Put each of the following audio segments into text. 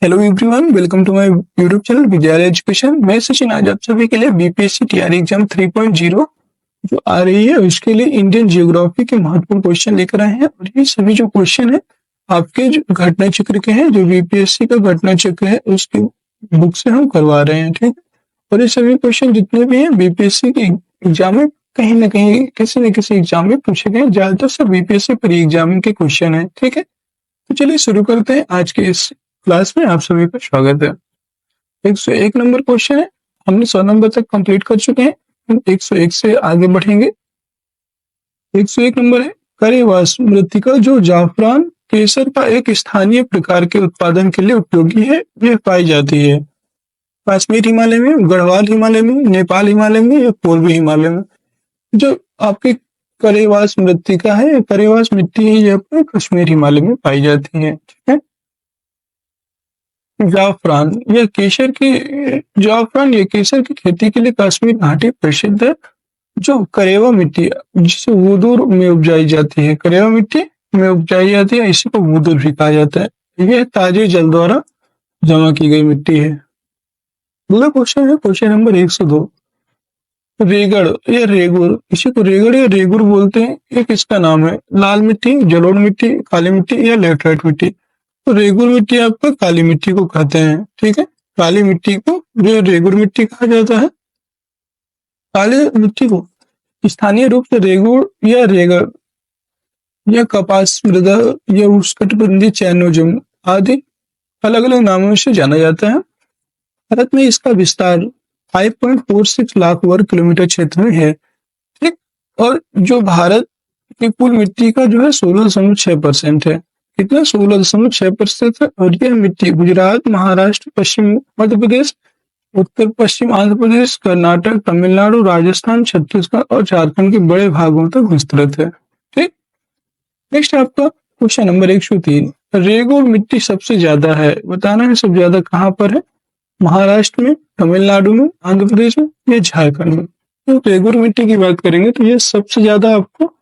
Hello everyone, welcome to my YouTube channel Vidyalaya education. मैं सचिन आज आप सभी के लिए बीपीएससी टीआरई एग्जाम 3.0 जो आ रही है उसके लिए इंडियन जियोग्राफी के महत्वपूर्ण क्वेश्चन लेकर आए हैं। और ये सभी जो क्वेश्चन है आपके जो घटना चक्र के हैं, जो बीपीएससी का घटना चक्र है उसकी बुक से हम करवा रहे हैं, ठीक है। और ये सभी क्वेश्चन जितने भी हैं बीपीएससी के एग्जाम में कहीं ना कहीं किसी न किसी एग्जाम में पूछे गए, ज्यादातर सब बीपीएससी प्री एग्जाम के क्वेश्चन है, ठीक है। तो चलिए शुरू करते हैं। आज के इस क्लास में आप सभी का स्वागत है। 101 नंबर क्वेश्चन है, हमने 100 नंबर तक कंप्लीट कर चुके हैं, हम 101 से आगे बढ़ेंगे। 101 नंबर है, करेवास मृत्तिका जो जाफरान केसर का एक स्थानीय प्रकार के उत्पादन के लिए उपयोगी है, यह पाई जाती है कश्मीर हिमालय में, गढ़वाल हिमालय में, नेपाल हिमालय में या पूर्वी हिमालय में। जो आपकी करेवास मृत्तिका है, करेवास मिट्टी है, यह अपने कश्मीर हिमालय में पाई जाती है, ठीक है। जाफरान यह केसर की खेती के लिए कश्मीर घाटी प्रसिद्ध है। जो करेवा मिट्टी जिसे वुदूर में उपजाई जाती है, करेवा मिट्टी में उपजाई जाती है, इसी को वुदूर भी कहा जाता है। यह ताजे जल द्वारा जमा की गई मिट्टी है। अगला क्वेश्चन है क्वेश्चन नंबर 102, रेगड़ या रेगुर, इसी को रेगड़ या रेगुर बोलते हैं। एक इसका नाम है लाल मिट्टी, जलोढ़ मिट्टी, काली मिट्टी या लेटराइट मिट्टी। तो रेगुर मिट्टी आपका काली मिट्टी को कहते हैं, ठीक है। काली मिट्टी को जो रेगुर मिट्टी कहा जाता है। काली मिट्टी को स्थानीय रूप से रेगुर या रेगड़ या कपास मृदा या उष्णकटिबंधीय चैनोजम आदि अलग अलग नामों से जाना जाता है। भारत में इसका विस्तार 5.46 लाख वर्ग किलोमीटर क्षेत्र में है, ठीक। और जो भारत की कुल मिट्टी का जो है 16.6% है। कितना? 16.6% है। और यह मिट्टी गुजरात, महाराष्ट्र, पश्चिम मध्य प्रदेश, उत्तर पश्चिम आंध्र प्रदेश, कर्नाटक, तमिलनाडु, राजस्थान, छत्तीसगढ़ और झारखंड के बड़े भागों तक विस्तृत है, ठीक। नेक्स्ट आपका क्वेश्चन नंबर 103, रेगुर मिट्टी सबसे ज्यादा है, बताना है सबसे ज्यादा कहाँ पर है? महाराष्ट्र में, तमिलनाडु में, आंध्र प्रदेश में या झारखंड में। तो रेगुर मिट्टी की बात करेंगे तो ये सबसे ज्यादा आपको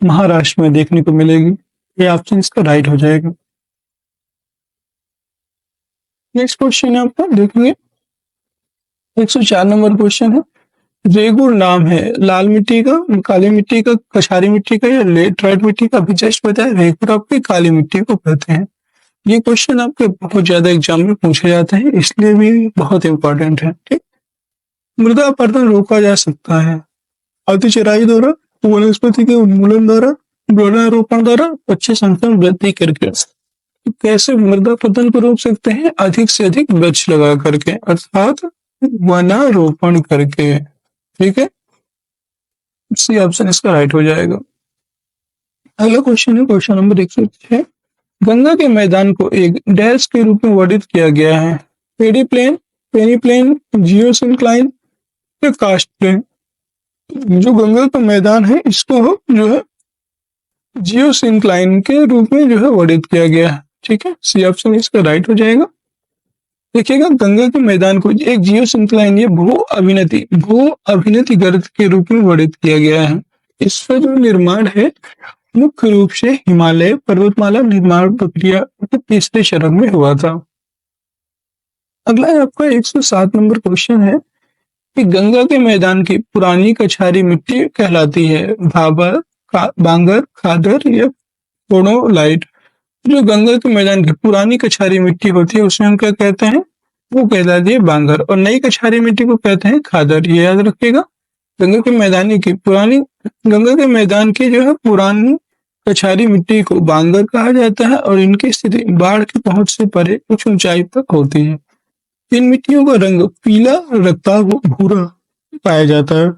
महाराष्ट्र में देखने को मिलेगी। ये ऑप्शन इसका राइट हो जाएगा। नेक्स्ट क्वेश्चन है आपका, देखेंगे 104 नंबर क्वेश्चन है, रेगुर नाम है लाल मिट्टी का, काली मिट्टी का, कछारी मिट्टी का या लेटराइट मिट्टी का? अभी जस्ट बताया रेगुर आपकी काली मिट्टी को कहते हैं। ये क्वेश्चन आपके बहुत ज्यादा एग्जाम में पूछे जाते हैं, इसलिए भी बहुत इंपॉर्टेंट है, ठीक। मृदा अपरदन रोका जा सकता है अतिचराई द्वारा, वनस्पति के उन्मूलन द्वारा, वृक्षारोपण द्वारा, पक्षी संख्या में वृद्धि करके। तो कैसे मृदा अपरदन को रोक सकते हैं? अधिक से अधिक वृक्ष लगा करके, अर्थात वनारोपण करके, ठीक है। सी ऑप्शन इसका राइट हो जाएगा। अगला क्वेश्चन है क्वेश्चन नंबर 106, गंगा के मैदान को एक डैश के रूप में वर्णित किया गया है, पेडी प्लेन, पेनी प्लेन, जियोसिंक्लाइन या कास्ट प्लेन। जो गंगा का मैदान है इसको जो है जियोसिंक्लाइन के रूप में जो है वर्णित किया गया है, ठीक है। सी ऑप्शन इसका राइट हो जाएगा। देखिएगा गंगा के मैदान को एक जियोसिंक्लाइन या भू अभिनति गर्त के रूप में वर्णित किया गया है। इसका जो निर्माण है मुख्य रूप से हिमालय पर्वतमाला निर्माण प्रक्रिया के तीसरे चरण में हुआ था। अगला है आपका 107 नंबर क्वेश्चन है कि गंगा के मैदान की पुरानी कछारी मिट्टी कहलाती है भाबर, बांगर, खादर या कोडोलाइट। जो गंगा के मैदान की पुरानी कछारी मिट्टी होती है उसमें हम क्या कहते हैं? वो कहलाती है बांगर, और नई कछारी मिट्टी को कहते हैं खादर। ये याद रखिएगा। गंगा के मैदान की जो है पुरानी कछारी मिट्टी को बांगर कहा जाता है और इनकी स्थिति बाढ़ की पहुंच से परे कुछ ऊंचाई तक होती है। इन मिट्टियों का रंग पीला, रक्ताभ, भूरा पाया जाता है।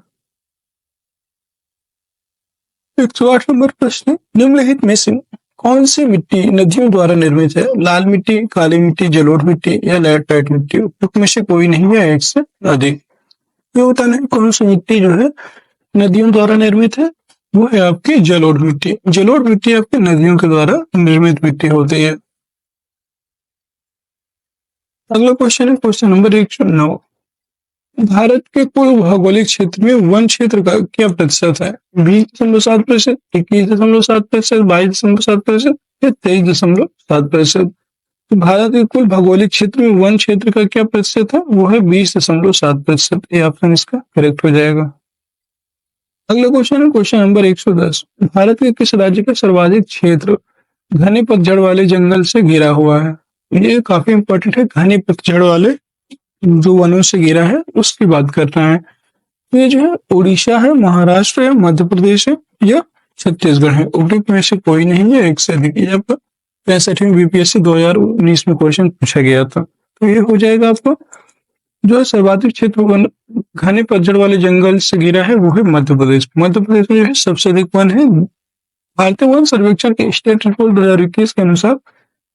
108 नंबर प्रश्न, निम्नलिखित में से कौन सी मिट्टी नदियों द्वारा निर्मित है? लाल मिट्टी, काली मिट्टी, जलोढ़ मिट्टी या लेटराइट मिट्टी? उपरोक्त में से कोई नहीं है, एक से अधिक। ये बताना है कौन सी मिट्टी जो है नदियों द्वारा निर्मित है, वो है आपकी जलोढ़ मिट्टी। जलोढ़ मिट्टी आपकी नदियों के द्वारा निर्मित मिट्टी होती है। अगला क्वेश्चन है क्वेश्चन नंबर 109, भारत के कुल भौगोलिक क्षेत्र में वन क्षेत्र का क्या प्रतिशत है? 20.7%, 21.7%, 22.7% या 23.7%? तो भारत के कुल भौगोलिक क्षेत्र में वन क्षेत्र का क्या प्रतिशत है, वो है 20.7%। ये ऑप्शन इसका करेक्ट हो जाएगा। अगला क्वेश्चन है क्वेश्चन नंबर 110। भारत के किस राज्य का सर्वाधिक क्षेत्र घने पतझड़ वाले जंगल से घिरा हुआ है? ये काफी इंपॉर्टेंट है, घने पतझड़ वाले जो वनों से घिरा है उसकी बात कर रहे हैं। तो ये जो है उड़ीसा है, महाराष्ट्र है, मध्य प्रदेश है या छत्तीसगढ़ है। उपयुक्त में से कोई नहीं है, एक से अधिक। ये आपका 65वीं बीपीएससी 2019 में क्वेश्चन पूछा गया था। तो ये हो जाएगा आपको जो है सर्वाधिक क्षेत्र वन घने पतझड़ वाले जंगल से घिरा है वो है मध्य प्रदेश। मध्य प्रदेश में जो है सबसे अधिक वन है। भारतीय वन सर्वेक्षण के स्टेट रिपोर्ट 2021 के अनुसार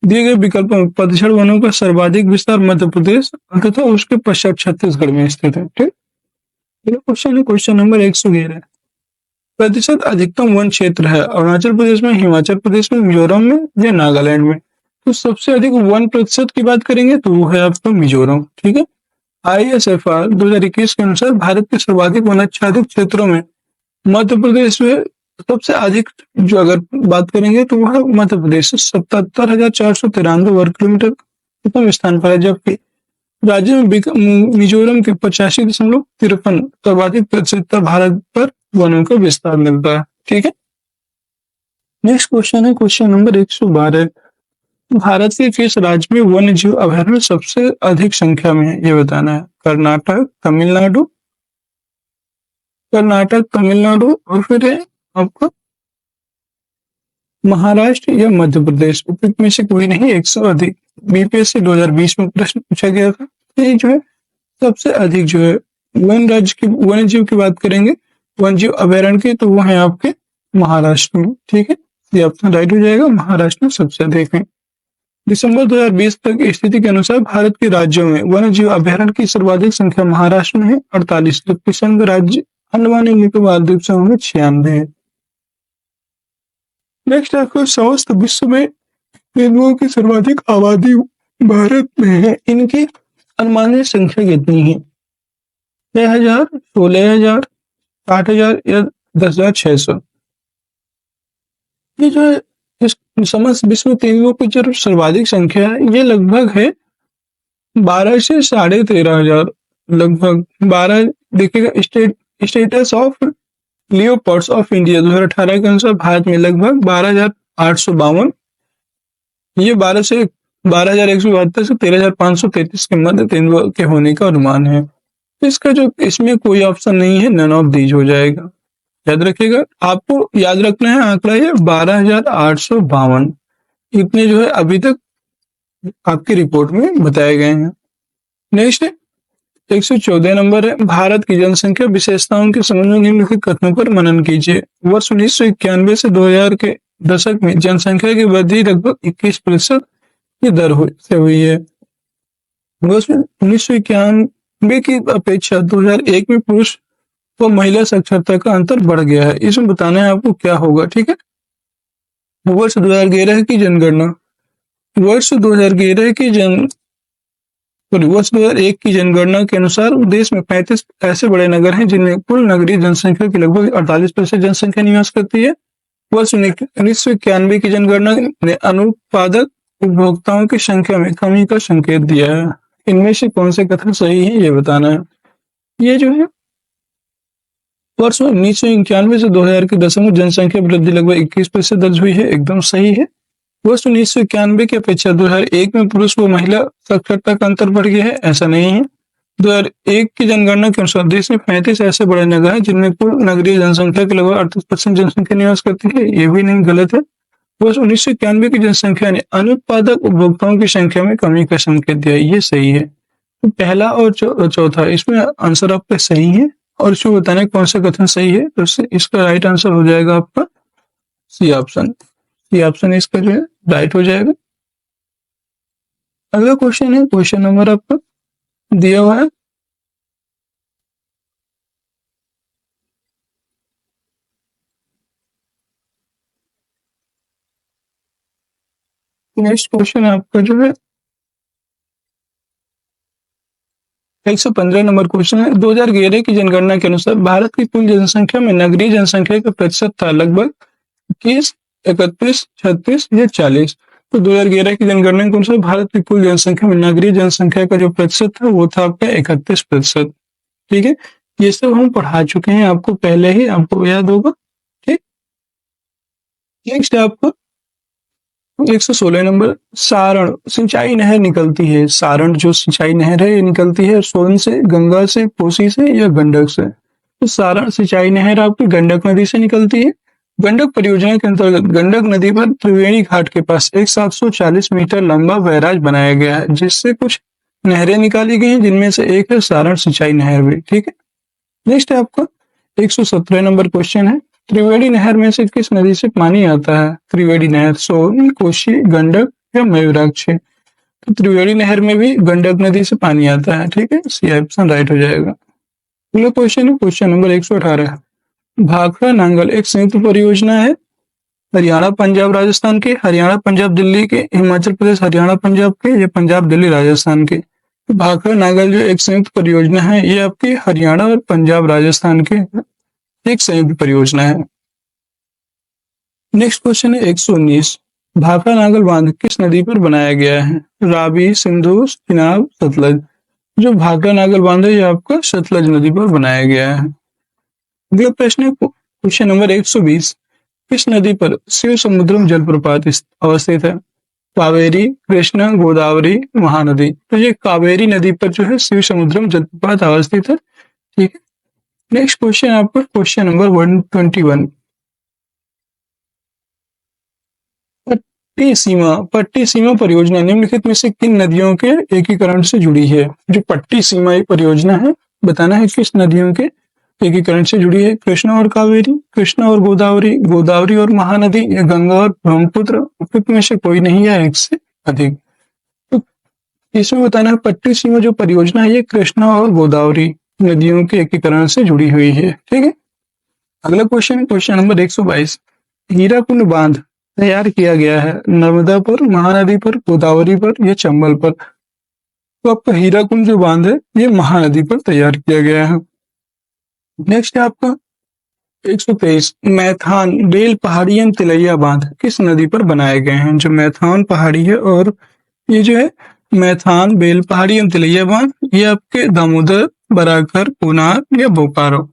दिए गए विकल्पों में पतझड़ वनों का सर्वाधिक विस्तार मध्य प्रदेश तथा उसके पश्चात छत्तीसगढ़ में स्थित है। ठीक, क्वेश्चन है क्वेश्चन नंबर 111। प्रतिशत अधिकतम वन क्षेत्र है अरुणाचल प्रदेश में, हिमाचल प्रदेश में, मिजोरम में या नागालैंड में? तो सबसे अधिक वन प्रतिशत की बात करेंगे तो वो है आपका मिजोरम। ठीक है, ISFR 2021 के अनुसार भारत के सर्वाधिक वनाच्छादित क्षेत्रों में मध्य प्रदेश में सबसे अधिक, जो अगर बात करेंगे तो वह मध्य प्रदेश 77,493 वर्ग किलोमीटर प्रथम स्थान पर है, जबकि राज्य में मिजोरम के 85.53 सर्वाधिक प्रतिशत भारत पर वनों का विस्तार मिलता है। ठीक है, नेक्स्ट क्वेश्चन है क्वेश्चन नंबर 112। भारत के किस राज्य में वन्य जीव अभयारण्य सबसे अधिक संख्या में है, ये बताना है। कर्नाटक, तमिलनाडु, तमिलनाडु और फिर है आपका महाराष्ट्र या मध्य प्रदेश। उपयुक्त में से कोई नहीं, 1 से अधिक। बीपीएससी 2020 में प्रश्न पूछा गया था। ये जो है सबसे अधिक जो है वन्य जीव की बात करेंगे, वन्य जीव अभयारण्य की, तो वो है आपके महाराष्ट्र में। ठीक है, ये ऑप्शन राइट हो जाएगा, महाराष्ट्र में सबसे अधिक है। दिसंबर 2020 तक की स्थिति के अनुसार भारत के राज्यों में वन्य जीव अभयारण्य की सर्वाधिक संख्या महाराष्ट्र में है 48, जबकि संघ राज्य अंडमान और निकोबार द्वीप समूह में 96 है। नेक्स्ट आपको समस्त विश्व में तेंदुओं की सर्वाधिक आबादी भारत में है, इनकी अनुमानित संख्या कितनी है? 6,000, 16,000, 8,000 या 10,600? ये जो है इस समस्त विश्व में तेंदुओं की जो सर्वाधिक संख्या है ये लगभग है 12 से 13,500, लगभग 12। देखिएगा status of leopards of India 2018 के अनुसार भारत में लगभग 12,852, ये 12,172 से 13,533 के मध्य तेंदुआ के होने का अनुमान है। इसका जो इसमें कोई ऑप्शन नहीं है, नन ऑफ दीज हो जाएगा। याद रखिएगा, आपको याद रखना है आंकड़ा ये 12,852 इतने जो है अभी तक आपकी रिपोर्ट में बताए गए हैं। नेक्स्ट 114 नंबर है, भारत की जनसंख्या विशेषताओं के संबंध में निम्नलिखित कथनों पर मनन कीजिए। वर्ष 1991 से 2000 के दशक में जनसंख्या की वृद्धि लगभग 21% की दर से हुई है। वर्ष 1991 की अपेक्षा 2001 में पुरुष व महिला साक्षरता का अंतर बढ़ गया है। इसमें बताना है आपको क्या होगा। ठीक है, वर्ष 2011 की जनगणना, वर्ष 2011 की वर्ष 2001 की जनगणना के अनुसार देश में 35 ऐसे बड़े नगर हैं जिनमें कुल नगरीय जनसंख्या की लगभग 48% जनसंख्या निवास करती है। वर्ष 1991 की जनगणना ने अनुत्पादक उपभोक्ताओं की संख्या में कमी का संकेत दिया है। इनमें से कौन से कथन सही है ये बताना है। ये जो है वर्ष 1991 से 2000 के दशक में जनसंख्या वृद्धि लगभग 21% दर्ज हुई है, एकदम सही है। वर्ष 1991 की अपेक्षा 2001 में पुरुष व महिला साक्षरता का अंतर बढ़ गया है, ऐसा नहीं है। 2001 की जनगणना के अनुसार देश में 35 ऐसे बड़े नगर हैं जिनमें कुल नगरीय जनसंख्या के लगभग 38% जनसंख्या निवास करती है, ये भी नहीं, गलत है। वर्ष 1991 की जनसंख्या ने अनुत्पादक उपभोक्ताओं की संख्या में कमी का संकेत दिया, ये सही है। तो पहला और चौथा इसमें आंसर आपका सही है। और इसको बताने कौन सा कथन सही है, तो इसका राइट आंसर हो जाएगा आपका सी ऑप्शन। सी ऑप्शन इसका जो है राइट हो जाएगा। अगला क्वेश्चन है क्वेश्चन नंबर आपका दिया हुआ है, नेक्स्ट क्वेश्चन आपका जो है 115 नंबर क्वेश्चन है। 2011 की जनगणना के अनुसार भारत की कुल जनसंख्या में नगरीय जनसंख्या का प्रतिशत था लगभग 21, 31, 36 या 40। तो 2011 की जनगणना के अनुसार भारत की कुल जनसंख्या में नगरीय जनसंख्या का जो प्रतिशत था वो था आपका 31%। ठीक है, ये सब हम पढ़ा चुके हैं आपको पहले ही, आपको याद होगा। ठीक, नेक्स्ट है आपको 116 नंबर, सारण सिंचाई नहर निकलती है। सारण जो सिंचाई नहर है ये निकलती है सोन से, गंगा से, कोसी से या गंडक से। तो सारण सिंचाई नहर आपकी गंडक नदी से निकलती है। गंडक परियोजना के अंतर्गत गंडक नदी पर त्रिवेणी घाट के पास एक 740 मीटर लंबा बैराज बनाया गया है, जिससे कुछ नहरें निकाली गई हैं, जिनमें से एक है सारण सिंचाई नहर भी। ठीक है, नेक्स्ट है आपका 117 नंबर क्वेश्चन है, त्रिवेणी नहर में से किस नदी से पानी आता है? त्रिवेणी नहर सोन, कोसी, गंडक या मयूराक्षी। तो त्रिवेणी नहर में भी गंडक नदी से पानी आता है। ठीक है, सी ऑप्शन राइट हो जाएगा। अगला क्वेश्चन है क्वेश्चन नंबर 118, भाखड़ा नांगल एक संयुक्त परियोजना है हरियाणा पंजाब राजस्थान के, हरियाणा पंजाब दिल्ली के, हिमाचल प्रदेश हरियाणा पंजाब के या पंजाब दिल्ली राजस्थान के। तो भाखड़ा नांगल जो एक संयुक्त परियोजना है ये आपकी हरियाणा और पंजाब राजस्थान के एक संयुक्त परियोजना है। नेक्स्ट क्वेश्चन है 119, भाखड़ा नांगल बांध किस नदी पर बनाया गया है? रावी, सिंधु, चिनाब, सतलज। जो भाखड़ा नांगल बांध है ये आपका सतलज नदी पर बनाया गया है। अगला प्रश्न है क्वेश्चन नंबर 120, किस नदी पर शिव समुद्रम जलप्रपात अवस्थित है? कावेरी, कृष्णा, गोदावरी, महानदी। तो ये कावेरी नदी पर जो है शिव समुद्रम जलप्रपात अवस्थित है। ठीक है, नेक्स्ट क्वेश्चन आपका क्वेश्चन नंबर 121, पट्टी सीमा परियोजना निम्नलिखित में से किन नदियों के एकीकरण से जुड़ी है? जो पट्टी सीमा परियोजना है बताना है किस नदियों के एकीकरण से जुड़ी है? कृष्णा और कावेरी, कृष्णा और गोदावरी, गोदावरी और महानदी या गंगा और ब्रह्मपुत्र, उपयुक्त में से कोई नहीं है एक से अधिक। तो इसमें बताना है पट्टी सीमा जो परियोजना है ये कृष्णा और गोदावरी नदियों के एकीकरण से जुड़ी हुई है। ठीक है, अगला क्वेश्चन है क्वेश्चन नंबर 122, हीराकुंड बांध तैयार किया गया है नर्मदा पर, महानदी पर, गोदावरी पर या चंबल पर? तो आपका हीराकुंड जो बांध है ये महानदी पर तैयार किया गया है। नेक्स्ट है आपका 123, मैथान बेल पहाड़ी एवं तिलैया बांध किस नदी पर बनाए गए हैं? जो मैथान पहाड़ी है और ये जो है मैथान बेल पहाड़ी एवं तिलैया बांध ये आपके दामोदर, बराकर, कोनार या बोकारो।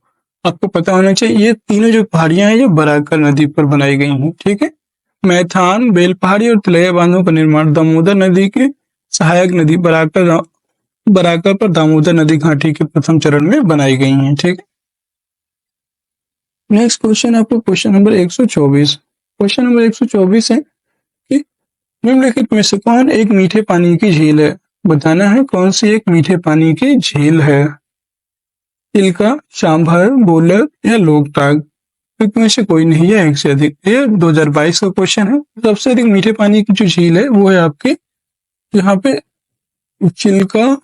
आपको पता होना चाहिए ये तीनों जो पहाड़ियां हैं ये बराकर नदी पर बनाई गई हैं। ठीक है, मैथान बेल पहाड़ी और तिलैया बांधों का निर्माण दामोदर नदी के सहायक नदी बराकर पर दामोदर नदी घाटी के प्रथम चरण में बनाई गई हैं। ठीक है, नेक्स्ट क्वेश्चन आपको क्वेश्चन नंबर 124, क्वेश्चन नंबर 124 है कि निम्नलिखित में से कौन एक मीठे पानी की झील है? बताना है कौन सी एक मीठे पानी की झील है? तिलका, सांभर, बोलर या लोकटाक। इनमें से कोई नहीं है एक से अधिक। ये 2022 का क्वेश्चन है। सबसे अधिक मीठे पानी की जो झील है वो है आपके यहाँ पे चिल्का,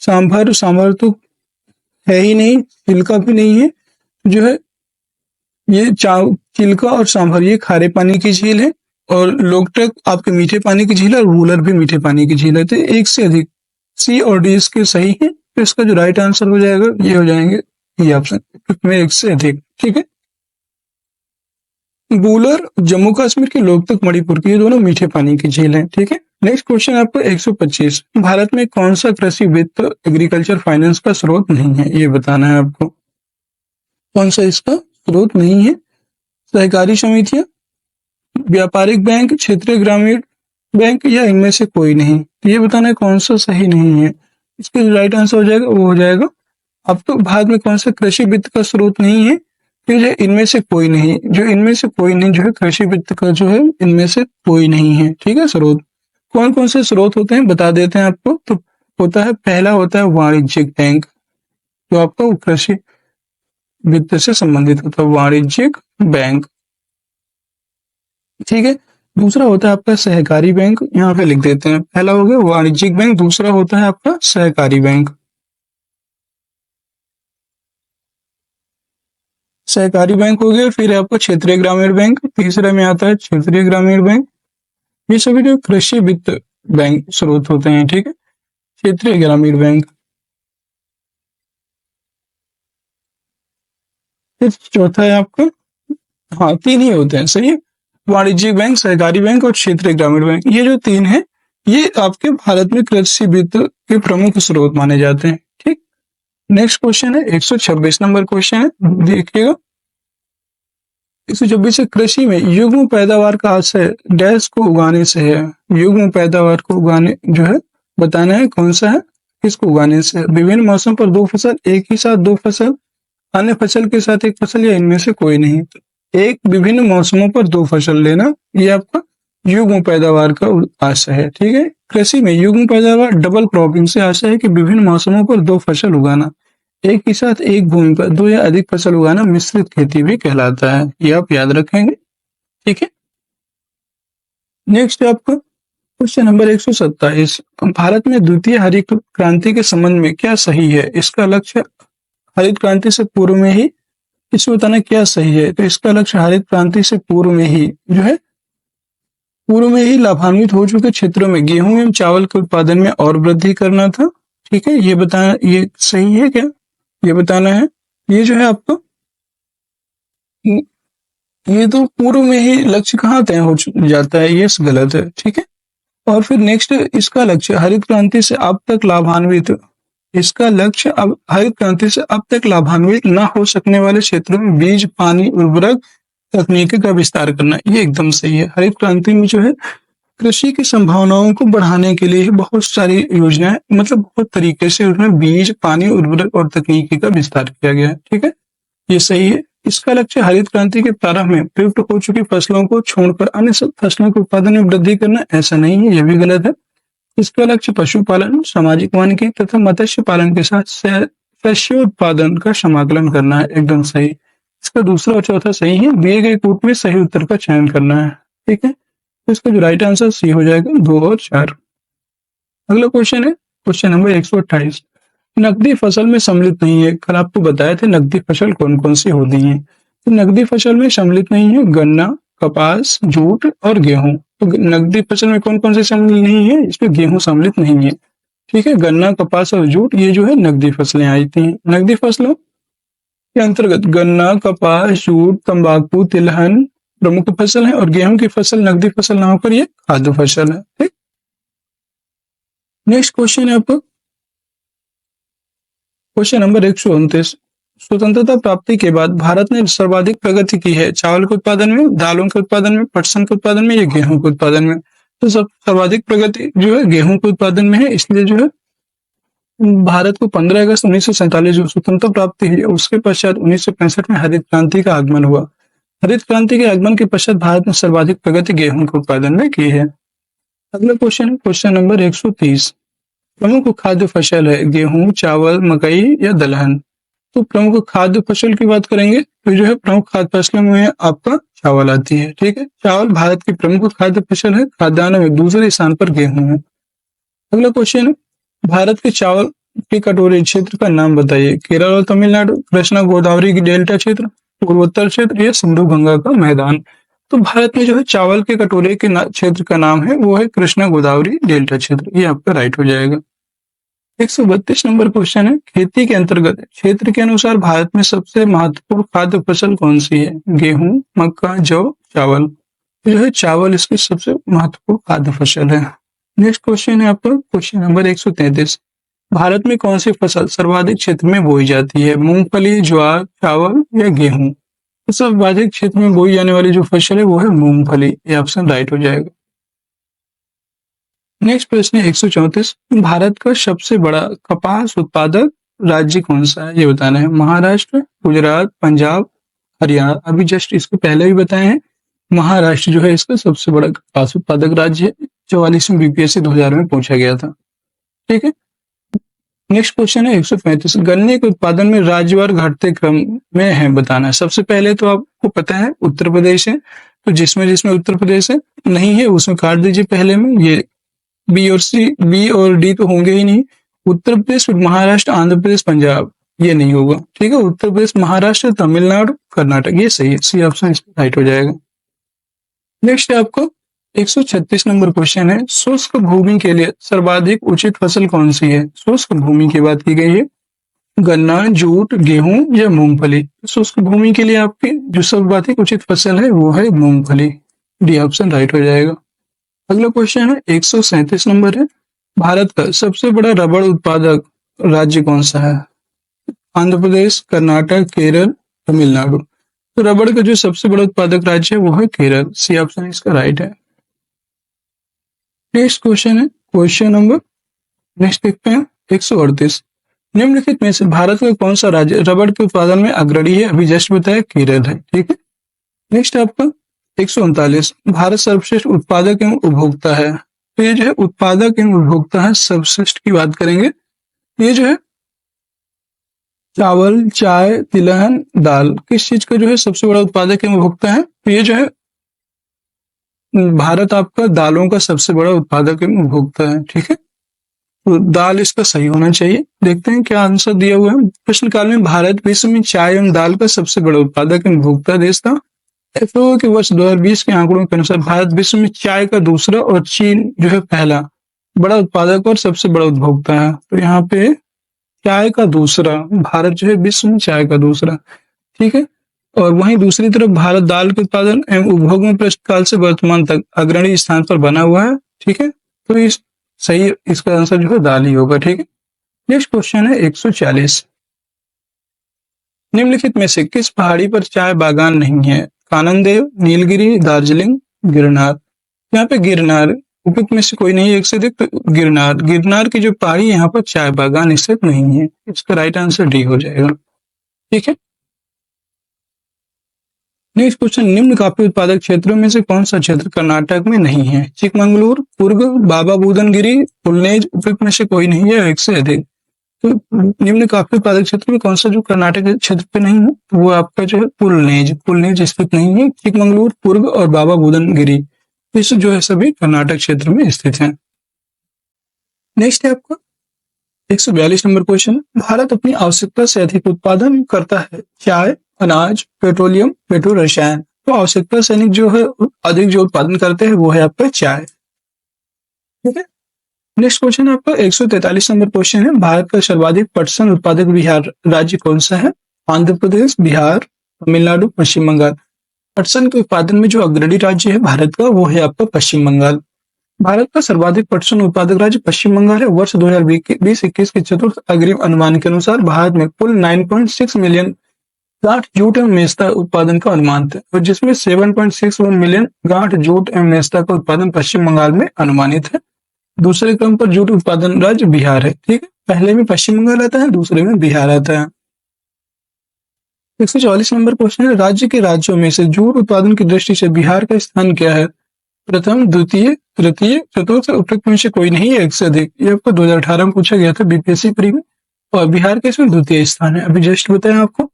सांभर, सांभर तो है ही नहीं, चिल्का भी नहीं है। जो है ये चिल्का और सांभर ये खारे पानी की झील है और लोकटक आपके मीठे पानी की झील है और वूलर भी मीठे पानी की झील है। तो एक से अधिक सी और डी इसके सही है। तो इसका जो राइट आंसर हो जाएगा ये हो जाएंगे ये ऑप्शन में एक से अधिक। ठीक है, वूलर जम्मू कश्मीर के, लोकटक मणिपुर की, ये दोनों मीठे पानी की झील है। ठीक है, नेक्स्ट क्वेश्चन आपको 125, भारत में कौन सा कृषि वित्त एग्रीकल्चर फाइनेंस का स्रोत नहीं है? ये बताना है आपको कौन सा इसका स्रोत नहीं है। सहकारी समितियां, व्यापारिक बैंक, क्षेत्रीय ग्रामीण बैंक या इनमें से कोई नहीं। तो ये बताना है कौन सा सही नहीं है। इसका जो राइट आंसर हो जाएगा वो हो जाएगा आपको भारत में कौन सा कृषि वित्त का स्रोत नहीं है। फिर है इनमें से कोई नहीं, जो इनमें से कोई नहीं जो है कृषि वित्त का जो है इनमें से कोई नहीं है। ठीक है, स्रोत कौन कौन से स्रोत होते हैं बता देते हैं आपको। तो होता है पहला होता है वाणिज्यिक बैंक, जो आपका कृषि वित्त से संबंधित होता है, वाणिज्यिक बैंक। ठीक है, दूसरा होता है आपका सहकारी बैंक, यहाँ पे लिख देते हैं। पहला हो गया वाणिज्यिक बैंक, दूसरा होता है आपका सहकारी बैंक। सहकारी बैंक हो गया, फिर आपका क्षेत्रीय ग्रामीण बैंक, तीसरे में आता है क्षेत्रीय ग्रामीण बैंक। ये सभी जो कृषि वित्त बैंक स्रोत होते हैं। ठीक है, क्षेत्रीय ग्रामीण बैंक। फिर चौथा है आपका, हाँ तीन ही होते हैं, सही है। वाणिज्यिक बैंक, सहकारी बैंक और क्षेत्रीय ग्रामीण बैंक, ये जो तीन है ये आपके भारत में कृषि वित्त के प्रमुख स्रोत माने जाते हैं। ठीक, नेक्स्ट क्वेश्चन है 126 नंबर क्वेश्चन है, देखिएगा 126 से कृषि में युग्म पैदावार का आशय डैश को उगाने से है। युग्म पैदावार को उगाने जो है बताना है कौन सा है, किसको उगाने से। विभिन्न मौसम पर दो फसल, एक ही साथ दो फसल, अन्य फसल के साथ एक फसल या इनमें से कोई नहीं। एक विभिन्न मौसमों पर दो फसल लेना ये आपका युग्म पैदावार का आशय है। ठीक है, कृषि में युग्म पैदावार डबल क्रॉपिंग से आशय है कि विभिन्न मौसमों पर दो फसल उगाना। एक ही साथ एक भूमि पर दो या अधिक फसल उगाना मिश्रित खेती भी कहलाता है, ये आप याद रखेंगे। ठीक है, नेक्स्ट है आपका क्वेश्चन नंबर 127। भारत में द्वितीय हरित क्रांति के संबंध में क्या सही है? इसका लक्ष्य हरित क्रांति से पूर्व में ही, इसमें बताना क्या सही है। तो इसका लक्ष्य हरित क्रांति से पूर्व में ही जो है पूर्व में ही लाभान्वित हो चुके क्षेत्रों में गेहूं एवं चावल के उत्पादन में और वृद्धि करना था। ठीक है, ये बताना ये सही है क्या, ये बताना है। ये जो है आपको ये तो पूर्व में ही लक्ष्य कहाँ तय हो जाता है, ये गलत है। ठीक है, और फिर नेक्स्ट इसका लक्ष्य हरित क्रांति से अब तक लाभान्वित, इसका लक्ष्य अब हरित क्रांति से अब तक लाभान्वित न हो सकने वाले क्षेत्रों में बीज, पानी, उर्वरक तकनीकी का विस्तार करना, ये एकदम सही है। हरित क्रांति में जो है कृषि की संभावनाओं को बढ़ाने के लिए बहुत सारी योजनाएं, मतलब बहुत तरीके से उसमें बीज, पानी, उर्वरक और तकनीकी का विस्तार किया गया है। ठीक है, ये सही है। इसका लक्ष्य हरित क्रांति के प्रारंभ में प्रयुक्त हो चुकी फसलों को छोड़कर अन्य सब फसलों के उत्पादन में वृद्धि करना, ऐसा नहीं है, यह भी गलत है। इसका लक्ष्य पशुपालन, सामाजिक वानिकी तथा मत्स्य पालन के साथ शस्योत्पादन का समाकलन करना है, एकदम सही। इसका दूसरा और चौथा सही है, दिए गए कूट में सही उत्तर का चयन करना है। ठीक है, तो इसका जो राइट आंसर सी हो जाएगा, 2 और 4। अगला क्वेश्चन है क्वेश्चन नंबर 128। नकदी फसल में सम्मिलित नहीं है। कल आपको बताए थे नकदी फसल कौन कौन सी होती है। तो नकदी फसल में सम्मिलित नहीं है गन्ना, कपास, जूट और गेहूं। तो नकदी फसल में कौन कौन से सम्मिलित नहीं है, इसमें गेहूं सम्मिलित नहीं है। ठीक है, गन्ना, कपास और जूट ये जो है नकदी फसलें आती हैं। नकदी फसलों के अंतर्गत गन्ना, कपास, जूट, तंबाकू, तिलहन प्रमुख फसल है और गेहूं की फसल नकदी फसल ना होकर ये खाद्य फसल है। ठीक, नेक्स्ट क्वेश्चन है आपको क्वेश्चन नंबर 129। स्वतंत्रता प्राप्ति के बाद भारत ने सर्वाधिक प्रगति की है चावल के उत्पादन में, दालों के उत्पादन में, पटसन के उत्पादन में या गेहूं के उत्पादन में। तो सब सर्वाधिक प्रगति जो है गेहूं के उत्पादन में है, इसलिए जो है भारत को 15 अगस्त 1947 जो स्वतंत्रता प्राप्ति हुई उसके पश्चात 1965 में हरित क्रांति का आगमन हुआ। हरित क्रांति के आगमन के पश्चात भारत ने सर्वाधिक प्रगति गेहूं के उत्पादन में की है। अगला क्वेश्चन है क्वेश्चन नंबर 130। प्रमुख खाद्य फसल है गेहूं, चावल, मकई या दलहन। तो प्रमुख खाद्य फसल की बात करेंगे तो जो है प्रमुख खाद्य फसलों में आपका चावल आती है। ठीक है, चावल भारत की प्रमुख खाद्य फसल है। खाद्यान्न में दूसरे स्थान पर गेहूं है। अगला क्वेश्चन है भारत के चावल के कटोरे क्षेत्र का नाम बताइए। केरल और तमिलनाडु, कृष्णा गोदावरी की डेल्टा क्षेत्र, पूर्वोत्तर क्षेत्र या सिंधु गंगा का मैदान। तो भारत में जो है चावल के कटोरे के क्षेत्र का नाम है वो है कृष्णा गोदावरी डेल्टा क्षेत्र, ये आपका राइट हो जाएगा। 132 नंबर क्वेश्चन है खेती के अंतर्गत क्षेत्र के अनुसार भारत में सबसे महत्वपूर्ण खाद्य फसल कौन सी है। गेहूं, मक्का, जौ, चावल। तो जो है चावल इसकी सबसे महत्वपूर्ण खाद्य फसल है। नेक्स्ट क्वेश्चन है आपका क्वेश्चन नंबर 133। भारत में कौन सी फसल सर्वाधिक क्षेत्र में बोई जाती है। मूंगफली, ज्वार, चावल या गेहूं। तो सर्वाधिक क्षेत्र में बोई जाने वाली जो फसल है वो है मूंगफली, ये ऑप्शन राइट हो जाएगा। नेक्स्ट प्रश्न है 134। भारत का सबसे बड़ा कपास उत्पादक राज्य कौन सा है, ये बताना है। महाराष्ट्र, गुजरात, पंजाब, हरियाणा। अभी जस्ट इसको पहले भी बताए हैं, महाराष्ट्र जो है इसका सबसे बड़ा कपास उत्पादक राज्य है। 44वें बीपीएससी 2000 में पूछा गया था। ठीक है, नेक्स्ट क्वेश्चन है 135। गन्ने के उत्पादन में राज्यवार घटते क्रम में है बताना है। सबसे पहले तो आपको पता है उत्तर प्रदेश है, तो जिसमें जिसमें उत्तर प्रदेश है नहीं है उसमें काट दीजिए पहले में। ये बी और डी तो होंगे ही नहीं। उत्तर प्रदेश, महाराष्ट्र, आंध्र प्रदेश, पंजाब ये नहीं होगा। ठीक है, उत्तर प्रदेश, महाराष्ट्र, तमिलनाडु, कर्नाटक ये सही है, सी ऑप्शन राइट हो जाएगा। नेक्स्ट है आपको 136 नंबर क्वेश्चन है शुष्क भूमि के लिए सर्वाधिक उचित फसल कौन सी है। शुष्क भूमि की बात की गई है, गन्ना, जूट, गेहूं या मूंगफली। शुष्क भूमि के लिए आपकी जो सर्वाधिक उचित फसल है वो है मूंगफली। डी ऑप्शन राइट हो जाएगा। अगला क्वेश्चन है 137 नंबर है, भारत का सबसे बड़ा रबड़ उत्पादक राज्य कौन सा है? आंध्र प्रदेश, कर्नाटक, केरल, तमिलनाडु। तो रबड़ का जो सबसे बड़ा उत्पादक राज्य है वो है केरल, सी ऑप्शन इसका राइट है। नेक्स्ट क्वेश्चन है क्वेश्चन नंबर, नेक्स्ट देखते हैं 138, निम्नलिखित में से भारत का कौन सा राज्य रबड़ के उत्पादन में अग्रणी है? अभी जस्ट बताया केरल है, ठीक है। नेक्स्ट आपका 139, भारत सर्वश्रेष्ठ उत्पादक एवं उपभोक्ता है। तो ये जो है उत्पादक एवं उपभोक्ता है, सर्वश्रेष्ठ की बात करेंगे। ये जो है चावल, चाय, तिलहन, दाल, किस चीज का जो है सबसे बड़ा उत्पादक एवं उपभोक्ता है? तो ये जो है भारत आपका दालों का सबसे बड़ा उत्पादक एवं उपभोक्ता है, ठीक है। तो दाल इसका सही होना चाहिए। देखते हैं क्या आंसर दिया हुआ है। प्रश्नकाल में भारत विश्व में चाय एवं दाल का सबसे बड़ा उत्पादक एवं उपभोक्ता देश था। एफएओ के वर्ष 2020 के आंकड़ों के अनुसार भारत विश्व में चाय का दूसरा और चीन जो है पहला बड़ा उत्पादक और सबसे बड़ा उपभोक्ता है। तो यहाँ पे चाय का दूसरा, भारत जो है विश्व में चाय का दूसरा, ठीक है। और वहीं दूसरी तरफ भारत दाल के उत्पादन एवं उपभोग में प्रश्नकाल से वर्तमान तक अग्रणी स्थान पर बना हुआ है, ठीक है। तो इस सही इसका आंसर जो है दाल ही होगा, ठीक है। नेक्स्ट क्वेश्चन है 140, निम्नलिखित में से किस पहाड़ी पर चाय बागान नहीं है? काननदेव, नीलगिरी, दार्जिलिंग, गिरनार। यहाँ पे गिरनार उपयुक्त में से कोई नहीं है, एक से अधिक। तो गिरनार, गिरनार की जो पहाड़ी यहाँ पर चाय बागान स्थित नहीं है, इसका राइट आंसर डी हो जाएगा, ठीक है। नेक्स्ट क्वेश्चन, निम्न कॉफी उत्पादक क्षेत्रों में से कौन सा क्षेत्र कर्नाटक में नहीं है? चिकमंगलुरु, कुर्ग, बाबा बुदनगिरी, पुलनेज। उपयुक्त में से कोई नहीं है, एक से अधिक। तो निम्न कॉफी उत्पादक क्षेत्र में कौन सा जो कर्नाटक के क्षेत्र पे नहीं है, तो वो आपका जो है पुलनेज, पुलनेज स्थित नहीं है। चिकमंगलुरु, कुर्ग और बाबा बुदनगिरी इस जो है सभी कर्नाटक क्षेत्र में स्थित है। नेक्स्ट है आपका 142 नंबर क्वेश्चन, भारत अपनी आवश्यकता से अधिक उत्पादन करता है चाय, अनाज, पेट्रोलियम, पेट्रो रसायन। तो आवश्यकता से अधिक जो है अधिक जो उत्पादन करते हैं वो है आपका चाय, ठीक है। नेक्स्ट क्वेश्चन है आपका 143 नंबर क्वेश्चन है, भारत का सर्वाधिक पटसन उत्पादक बिहार राज्य कौन सा है? आंध्र प्रदेश, बिहार, तमिलनाडु, पश्चिम बंगाल। पटसन के उत्पादन में जो अग्रणी राज्य है भारत का वो है आपका पश्चिम बंगाल। भारत का सर्वाधिक पटसन उत्पादक राज्य पश्चिम बंगाल है। वर्ष 2020-21 के चतुर्थ अग्रिम अनुमान के अनुसार भारत में कुल 9.6 मिलियन गांठ जूट एवं मेस्ता उत्पादन का अनुमान था, और जिसमें 7.61 मिलियन गांठ जूट एवं मेस्ता का उत्पादन पश्चिम बंगाल में अनुमानित है। दूसरे क्रम पर जूट उत्पादन राज्य बिहार है, ठीक है। पहले में पश्चिम बंगाल आता है, दूसरे में बिहार आता है। 144 नंबर क्वेश्चन है, राज्य के राज्यों में से जूट उत्पादन की दृष्टि से बिहार का स्थान क्या है? प्रथम, द्वितीय, तृतीय, चतुर्थ। उपयुक्त में से कोई नहीं है, एक से अधिक। ये आपको 2018 में पूछा गया था बीपीएससी प्री में, और बिहार का इसमें द्वितीय स्थान है, अभी जस्ट बताया आपको।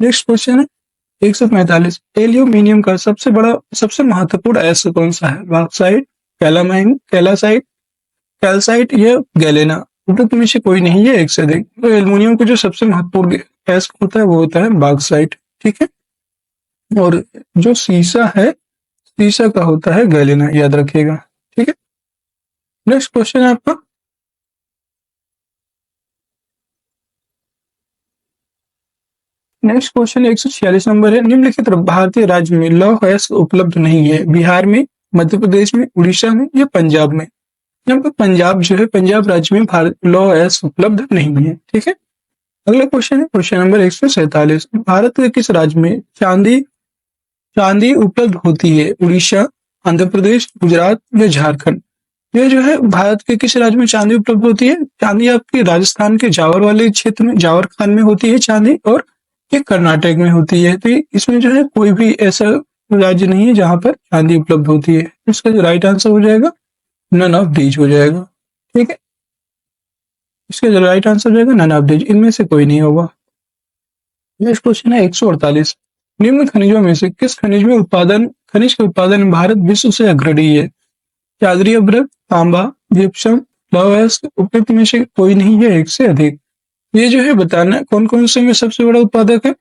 नेक्स्ट क्वेश्चन है 145, एल्यूमिनियम का सबसे महत्वपूर्ण अयस्क कौन सा है? बॉक्साइट, कैलामाइन, कैलासाइट, कैल्साइट या गैलेना। उपयुक्त में से कोई नहीं है, एक से अधिक। तो एल्यूमिनियम का जो सबसे महत्वपूर्ण अयस्क होता है वो होता है बॉक्साइट, ठीक है। और जो सीसा है, सीसा का होता है गैलेना, याद रखिएगा, ठीक है। नेक्स्ट क्वेश्चन है आपका नेक्स्ट क्वेश्चन 146 नंबर है, निम्नलिखित भारतीय राज्य में लौह अयस्क उपलब्ध नहीं है? बिहार में, मध्य प्रदेश में, उड़ीसा में या पंजाब में। यहाँ पर पंजाब जो है, पंजाब राज्य में लौह अयस्क उपलब्ध नहीं है, ठीक है। अगला क्वेश्चन है क्वेश्चन नंबर 147, भारत के किस राज्य में चांदी चांदी उपलब्ध होती है? उड़ीसा, आंध्र प्रदेश, गुजरात या झारखंड। ये जो है भारत के किस राज्य में चांदी उपलब्ध होती है? चांदी आपके राजस्थान के जावर वाले क्षेत्र में, जावर खान में होती है चांदी, और ये कर्नाटक में होती है। तो इसमें जो है कोई भी ऐसा राज्य नहीं है जहां पर चांदी उपलब्ध होती है। इसका जो राइट आंसर हो जाएगा नन ऑफ दीज हो जाएगा, ठीक है। इसका जो राइट आंसर हो जाएगा नन ऑफ दीज, इनमें से कोई नहीं होगा। नेक्स्ट क्वेश्चन है 148, निम्न खनिजों में से किस खनिज के उत्पादन में भारत विश्व से अग्रणी है? चादरी अभ्रक, तांबा, जिप्सम, लौह अयस्क। उपयुक्त में से कोई नहीं है, एक से अधिक। ये जो है बताना कौन कौन से में सबसे बड़ा उत्पादक है।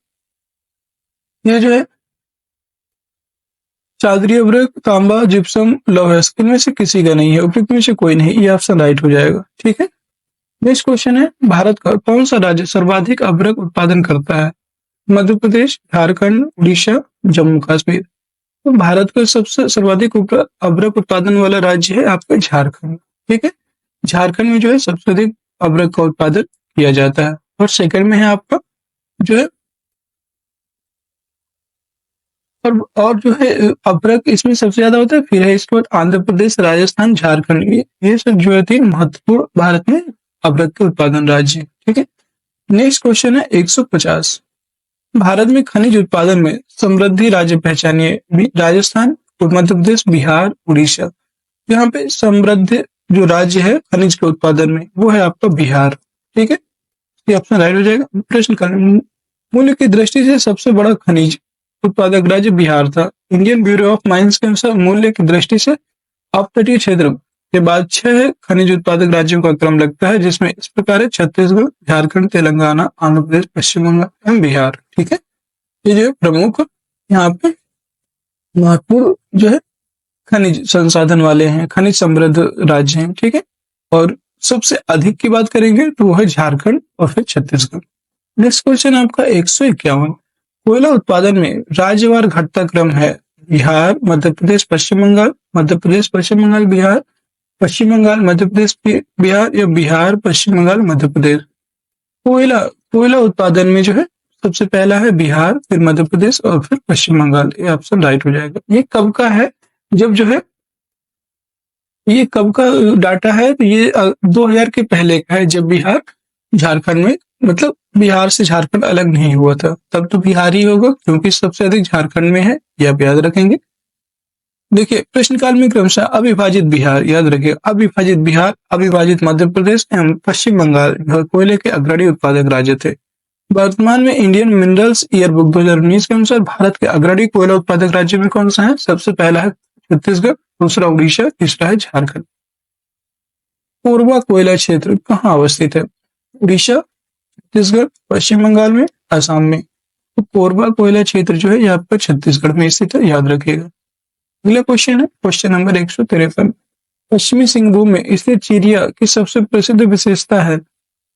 ये जो है चादरी अभ्रक, तांबा, जिप्सम, लौह अयस्क, इनमें से किसी का नहीं है, उपयुक्त में से कोई नहीं। ये ऑप्शन राइट हो जाएगा, ठीक है। नेक्स्ट क्वेश्चन है, भारत का कौन सा राज्य सर्वाधिक अभ्रक उत्पादन करता है? मध्य प्रदेश, झारखंड, उड़ीसा, जम्मू कश्मीर। तो भारत का सबसे सर्वाधिक अभ्रक उत्पादन वाला राज्य है आपका झारखंड। ठीक है, झारखंड में जो है सबसे अधिक अभ्रक का उत्पादन किया जाता है। और सेकंड में है आपका जो है, और जो है अभ्रक इसमें सबसे ज्यादा होता है, फिर है इसके बाद आंध्र प्रदेश, राजस्थान, झारखंड, ये सब जो है 3 महत्वपूर्ण भारत में अभ्रक के उत्पादन राज्य। ठीक है, नेक्स्ट क्वेश्चन है 150। भारत में खनिज उत्पादन में समृद्धि राज्य पहचानिए। राजस्थान, मध्य प्रदेश, बिहार, उड़ीसा। यहाँ पे समृद्ध जो राज्य है खनिज के उत्पादन में वो है आपका बिहार। ठीक है, ये ऑप्शन राइट हो जाएगा। प्रश्न का मूल्य की दृष्टि से सबसे बड़ा खनिज उत्पादक राज्य बिहार था। इंडियन ब्यूरो ऑफ माइंस के अनुसार मूल्य की दृष्टि से अपतटीय क्षेत्र के बाद 6 खनिज उत्पादक राज्यों का क्रम लगता है, जिसमें इस प्रकार है छत्तीसगढ़, झारखंड, तेलंगाना, आंध्र प्रदेश, पश्चिम बंगाल एवं बिहार। ठीक है, ये जो प्रमुख यहाँ पे महत्वपूर्ण जो है खनिज संसाधन वाले हैं, खनिज समृद्ध राज्य हैं। ठीक है, और सबसे अधिक की बात करेंगे तो वो है झारखंड और फिर छत्तीसगढ़। नेक्स्ट क्वेश्चन आपका 151। कोयला उत्पादन में राज्यवार घटता क्रम है। बिहार, मध्य प्रदेश, पश्चिम बंगाल, मध्य प्रदेश, पश्चिम बंगाल, बिहार, पश्चिम बंगाल, मध्य प्रदेश, बिहार, या बिहार, पश्चिम बंगाल, मध्य प्रदेश। कोयला कोयला उत्पादन में जो है सबसे पहला है बिहार, फिर मध्य प्रदेश और फिर पश्चिम बंगाल। ये ऑप्शन राइट हो जाएगा। ये कब का है, जब जो है ये कब का डाटा है, तो ये 2000 के पहले का है, जब बिहार झारखंड में, मतलब बिहार से झारखंड अलग नहीं हुआ था, तब तो बिहार ही होगा क्योंकि सबसे अधिक झारखंड में है, ये आप याद रखेंगे। देखिए प्रश्नकाल में क्रमशः अविभाजित बिहार, याद रखिए अविभाजित बिहार, अविभाजित मध्य प्रदेश एवं पश्चिम बंगाल कोयले के अग्रणी उत्पादक राज्य थे। वर्तमान में इंडियन मिनरल्स ईयरबुक 2019 के अनुसार भारत के अग्रणी कोयला उत्पादक राज्य में कौन सा है? सबसे पहला है छत्तीसगढ़, दूसरा उड़ीसा, तीसरा है झारखंड। कोरबा कोयला क्षेत्र कहाँ अवस्थित है? उड़ीसा, छत्तीसगढ़, पश्चिम बंगाल में, असम में। तो कोरबा कोयला क्षेत्र जो है यहाँ पर छत्तीसगढ़ में स्थित है, याद रखिएगा। अगला क्वेश्चन है क्वेश्चन नंबर 153। पश्चिमी सिंहभूम में स्थित चिरिया की सबसे प्रसिद्ध विशेषता है?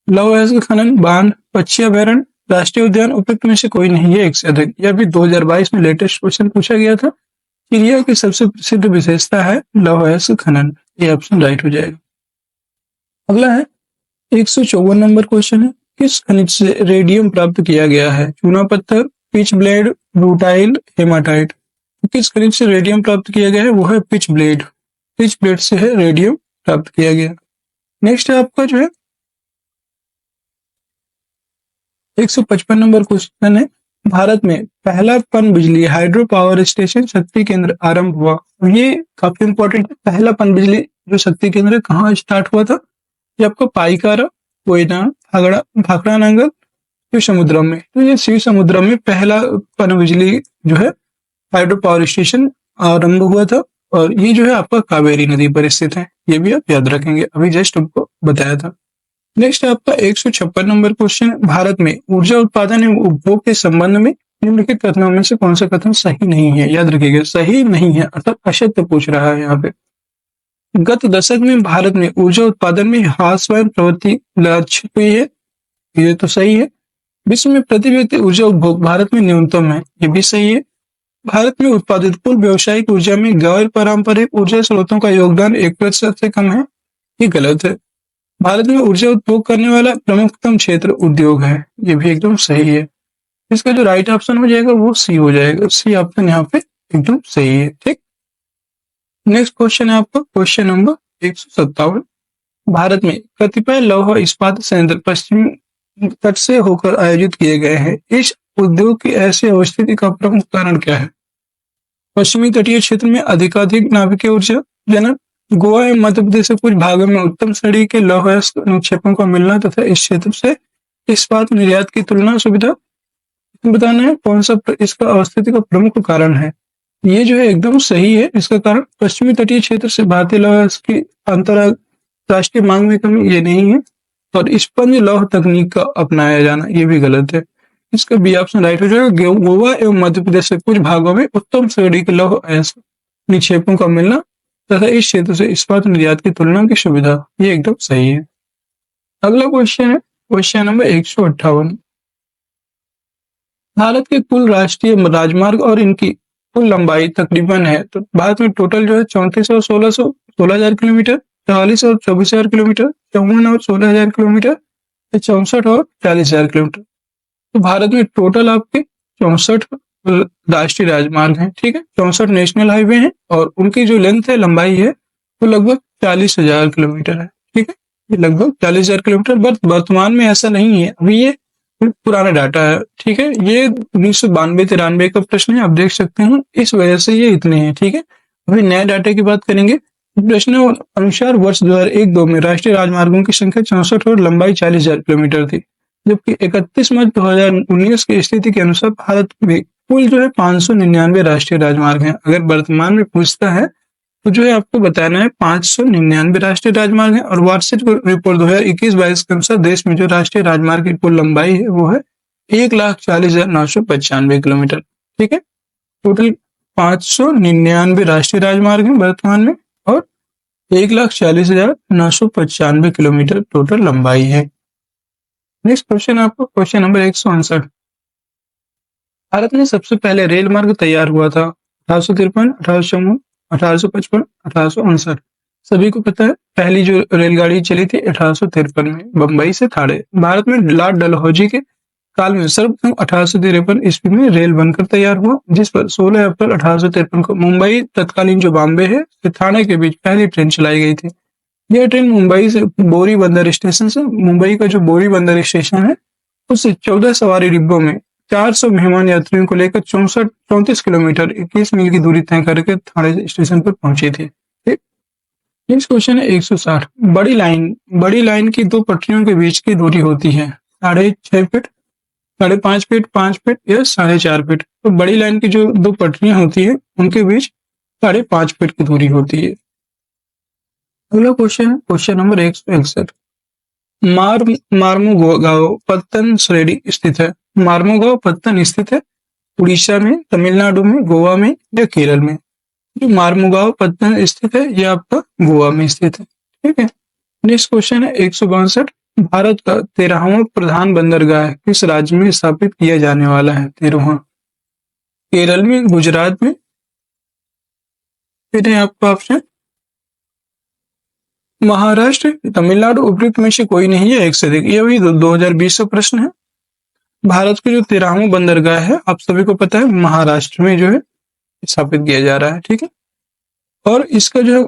लौह अयस्क खनन, बांध, पक्षी अभयारण्य, राष्ट्रीय उद्यान। उपयुक्त में से कोई नहीं है, एक से अधिक। यह भी 2022 में लेटेस्ट क्वेश्चन पूछा गया था। चिरिया की सबसे प्रसिद्ध विशेषता है लौह अयस्क खनन। ये ऑप्शन राइट हो जाएगा। अगला है 154 नंबर क्वेश्चन है, किस खनिज से रेडियम प्राप्त किया गया है? चूना पत्थर, पिच ब्लेड, रूटाइल, हेमाटाइट। किस खनिज से रेडियम प्राप्त किया गया है? वो है पिच ब्लेड। पिच ब्लेड से है रेडियम प्राप्त किया गया। नेक्स्ट है आपका जो है 155 नंबर क्वेश्चन है, भारत में पहला पन बिजली हाइड्रो पावर स्टेशन शक्ति केंद्र आरंभ हुआ। ये काफी इंपॉर्टेंट है। पहला पन बिजली जो शक्ति केंद्र कहाँ स्टार्ट हुआ था? ये आपका पाइकारा, कोयना, भाखड़ा नांगल, शिव समुद्रम में। तो ये शिव समुद्रम में पहला पन बिजली जो है हाइड्रो पावर स्टेशन आरंभ हुआ था, और ये जो है आपका कावेरी नदी पर स्थित है। ये भी आप याद रखेंगे, अभी जस्ट आपको बताया था। नेक्स्ट है आपका 156 नंबर क्वेश्चन, भारत में ऊर्जा उत्पादन एवं उपभोग के संबंध में निम्नलिखित कथनों में से कौन सा कथन सही नहीं है? याद रखिएगा, सही नहीं है अर्थात असत्य पूछ रहा है यहाँ पे। गत दशक में भारत में ऊर्जा उत्पादन में ह्रासमान प्रवृत्ति लक्षित हुई है, ये तो सही है। विश्व में प्रति व्यक्ति ऊर्जा उपभोग भारत में न्यूनतम है, ये भी सही है। भारत में उत्पादित कुल व्यावसायिक ऊर्जा में गैर पारंपरिक ऊर्जा स्रोतों का योगदान 1% से कम है, ये गलत है। भारत में ऊर्जा उपभोग करने वाला प्रमुखतम क्षेत्र उद्योग है, ये भी एकदम सही है। इसका जो राइट ऑप्शन हो जाएगा वो सी हो जाएगा। सी ऑप्शन यहाँ पे एकदम सही है। ठीक, नेक्स्ट क्वेश्चन है आपका क्वेश्चन नंबर 157। भारत में कतिपय लौह इस्पात संयंत्र पश्चिम तट से होकर आयोजित किए गए हैं। इस उद्योग की ऐसी अवस्थिति का प्रमुख कारण क्या है? पश्चिमी तटीय क्षेत्र में अधिकाधिक नाभिकीय ऊर्जा जनक, गोवा एवं मध्य प्रदेश के कुछ भागों में उत्तम श्रेणी के लौह अयस्क निक्षेपों का मिलना तथा इस क्षेत्र से इस्पात निर्यात की तुलना सुविधा। बताना है कौन सा इसका अवस्थिति का प्रमुख कारण है। ये जो है एकदम सही है। इसका कारण पश्चिमी तटीय क्षेत्र से भारतीय लौह अयस्क की अंतरराष्ट्रीय मांग में कमी ये नहीं है, और स्पंज लौह तकनीक का अपनाया जाना ये भी गलत है। इसका बी ऑप्शन राइट हो जाएगा। गोवा एवं मध्य प्रदेश के कुछ भागों में उत्तम श्रेणी के लौह अयस्क निक्षेपों का मिलना तथा इस क्षेत्र से इस्पात निर्यात की तुलना की सुविधा, ये एकदम सही है। अगला क्वेश्चन है क्वेश्चन नंबर 158। भारत के कुल राष्ट्रीय राजमार्ग और इनकी कुल लंबाई तकरीबन है, तो भारत में टोटल जो है 34 और 16,000 किलोमीटर, 44 और 24,000 किलोमीटर, 54 और 16,000 किलोमीटर, 64 और 40,000 किलोमीटर। तो भारत में टोटल आपके 64 राष्ट्रीय राजमार्ग हैं, ठीक है, 64 नेशनल हाईवे हैं और उनकी जो लेंथ है, लंबाई है, वो लगभग 40,000 किलोमीटर है, ठीक है, ये लगभग 40,000 किलोमीटर। बट वर्तमान में ऐसा नहीं है, अभी ये पुराना डाटा है, ठीक है, ये 1992-93 का प्रश्न है, आप देख सकते हैं, इस वजह से ये इतने हैं, ठीक है। अभी नए डाटा की बात करेंगे। प्रश्न अनुसार वर्ष 2001-2 में राष्ट्रीय राजमार्गों की संख्या 64 और लंबाई 40,000 किलोमीटर थी, जबकि 31 मार्च 2019 की स्थिति के अनुसार भारत में कुल जो है 599 राष्ट्रीय राजमार्ग हैं। अगर वर्तमान में पूछता है तो जो है आपको बताना है 599 राष्ट्रीय राजमार्ग है। और वार्षिक रिपोर्ट 2021-22 के अनुसार देश में जो राष्ट्रीय राजमार्ग की कुल लंबाई है वो है 1,40,995 किलोमीटर, ठीक है। टोटल 599 राष्ट्रीय राजमार्ग है वर्तमान में और 1,40,995 किलोमीटर टोटल लंबाई है। नेक्स्ट क्वेश्चन आपको क्वेश्चन नंबर 168। भारत में सबसे पहले रेल मार्ग तैयार हुआ था 1853, 1854, 1855, 1859। सभी को पता है पहली जो रेलगाड़ी चली थी 1853 में बंबई से थाने। भारत में लॉर्ड डलहौजी के काल में सर्वप्रथम 1853 ईस्वी में रेल बनकर तैयार हुआ, जिस पर 16 अप्रैल 1853 को मुंबई तत्कालीन जो बॉम्बे है से थाने के बीच पहली ट्रेन चलाई गई थी। यह ट्रेन मुंबई से बोरी बंदर स्टेशन से, मुंबई का जो बोरी बंदर स्टेशन है उससे 14 सवारी डिब्बों में 400 मेहमान यात्रियों को लेकर 34 किलोमीटर 21 मील की दूरी तय करके थाने स्टेशन पर पहुंची थी। नेक्स्ट क्वेश्चन है 160। बड़ी लाइन की दो पटरियों के बीच की दूरी होती है 6.5 फीट, 5.5 फीट, 5 फीट या 4.5 फीट। तो बड़ी लाइन की जो दो पटरियां होती है उनके बीच 5.5 फीट की दूरी होती है। अगला क्वेश्चन है क्वेश्चन नंबर 161। मार्मुगांव पत्तन श्रेणी स्थित है। मार्मुगांव पत्तन स्थित है उड़ीसा में, तमिलनाडु में, गोवा में या केरल में। जो मार्मुगांव पत्तन स्थित है ये आपका गोवा में स्थित है, ठीक है। नेक्स्ट क्वेश्चन है 162। भारत का 13वां प्रधान बंदरगाह किस राज्य में स्थापित किया जाने वाला है? 13वां केरल में, गुजरात में, फिर है आपका ऑप्शन महाराष्ट्र, तमिलनाडु, उपयुक्त में से कोई नहीं है, एक से अधिक। ये भी 2020 का प्रश्न है। भारत के जो 13वां बंदरगाह है आप सभी को पता है महाराष्ट्र में जो है स्थापित किया जा रहा है, ठीक है। और इसका जो है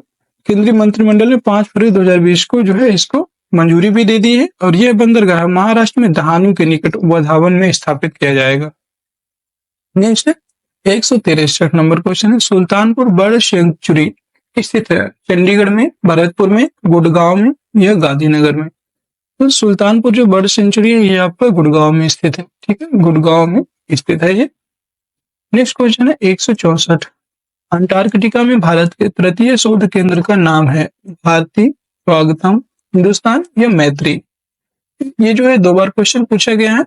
केंद्रीय मंत्रिमंडल ने 5 फरवरी 2020 को जो है इसको मंजूरी भी दे दी है और यह बंदरगाह महाराष्ट्र में दहानू के निकट वधावन में स्थापित किया जाएगा। नेक्स्ट है 163 नंबर क्वेश्चन है सुल्तानपुर बर्ड सेंचुरी स्थित है चंडीगढ़ में, भरतपुर में, गुड़गांव में या गांधीनगर में। तो सुल्तानपुर जो बर्ड सेंचुरी है ये आपका गुड़गांव में स्थित है, ठीक है, गुड़गांव में स्थित है ये। नेक्स्ट क्वेश्चन है 164। अंटार्कटिका में भारत के तृतीय शोध केंद्र का नाम है भारती, स्वागतम, हिंदुस्तान या मैत्री। ये जो है 2 बार क्वेश्चन पूछा गया है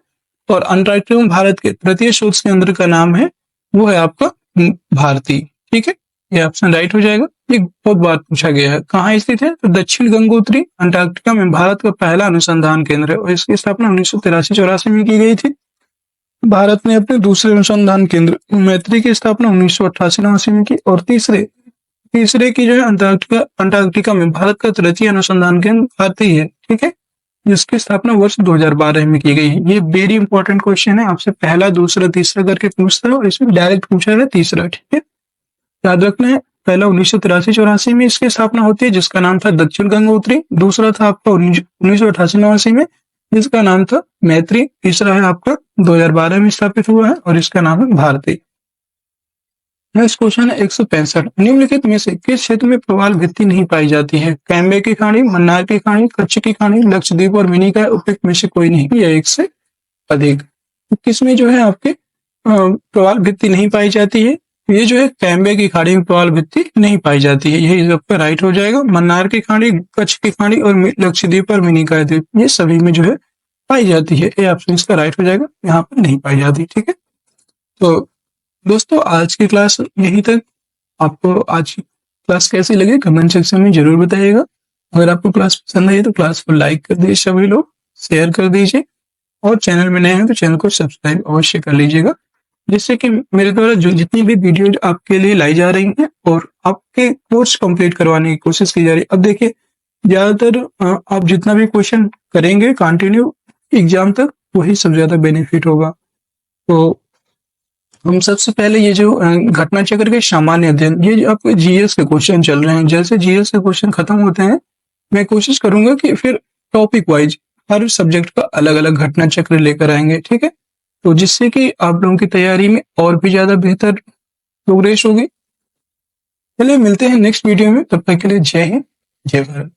और अंटार्कटिका में भारत के तृतीय शोध केंद्र का नाम है वो है आपका भारती, ठीक है, ये ऑप्शन राइट हो जाएगा। ये बहुत बार पूछा गया है। कहाँ स्थित है? तो दक्षिण गंगोत्री अंटार्कटिका में भारत का पहला अनुसंधान केंद्र है और इसकी स्थापना 1983-84 में की गई थी। भारत ने अपने दूसरे अनुसंधान केंद्र मैत्री की स्थापना 1988-89 में की और तीसरे की जो है अंटार्कटिका में भारत का तृतीय अनुसंधान केंद्र भारती है, ठीक है, जिसकी स्थापना वर्ष 2012 में की गई है। ये वेरी इंपॉर्टेंट क्वेश्चन है, आपसे पहला, दूसरा, तीसरा करके पूछता है और इसमें डायरेक्ट पूछा है तीसरा, ठीक है। याद रखना है पहला 1983-84 में इसकी स्थापना होती है जिसका नाम था दक्षिण गंगोत्री, दूसरा था आपका 1988-89 में जिसका नाम था मैत्री, तीसरा है आपका 2012 में स्थापित हुआ है और इसका नाम है भारती। नेक्स्ट क्वेश्चन है 165। निम्नलिखित में से किस क्षेत्र में प्रवाल भित्ति नहीं पाई जाती है? कैम्बे की खाड़ी, मन्नार की खाड़ी, कच्छ की खाड़ी, लक्षद्वीप और मिनिकॉय, उपयुक्त में से कोई नहीं या एक से अधिक। तो किसमें जो है आपके प्रवाल भित्ति नहीं पाई जाती है? ये जो है कैम्बे की खाड़ी में प्रवाल भित्ति नहीं पाई जाती है, यही आपका राइट हो जाएगा। मन्नार की खाड़ी, कच्छ की खाड़ी और लक्षद्वीप और मिनिकॉय द्वीप ये सभी में जो है पाई जाती है, ये ऑप्शन इसका राइट हो जाएगा, यहाँ पर नहीं पाई जाती, ठीक है। तो दोस्तों आज की क्लास यहीं तक। आपको आज की क्लास कैसी लगी कमेंट सेक्शन में जरूर बताइएगा। अगर आपको क्लास पसंद आई तो क्लास को लाइक कर दीजिए, सभी लोग शेयर कर दीजिए और चैनल में नए हैं तो चैनल को सब्सक्राइब अवश्य कर लीजिएगा। जिससे कि मेरे द्वारा जो जितनी भी वीडियो आपके लिए लाई जा रही हैं और आपके कोर्स कंप्लीट करवाने की कोशिश की जा रही है। अब देखिए ज़्यादातर आप जितना भी क्वेश्चन करेंगे कंटिन्यू एग्ज़ाम तक, वही सबसे ज़्यादा बेनिफिट होगा। तो हम सबसे पहले ये जो घटना चक्र के सामान्य अध्ययन, ये जो आपके जीएस के क्वेश्चन चल रहे हैं, जैसे जीएस के क्वेश्चन खत्म होते हैं, मैं कोशिश करूंगा कि फिर टॉपिक वाइज हर सब्जेक्ट का अलग-अलग घटना चक्र लेकर आएंगे, ठीक है? तो जिससे कि आप लोगों की तैयारी में और भी ज़्यादा बेहतर प्रोग्रेस होगी। चलिए मिलते हैं नेक्स्ट वीडियो में, तब तक के लिए जय हिंद, जय भारत।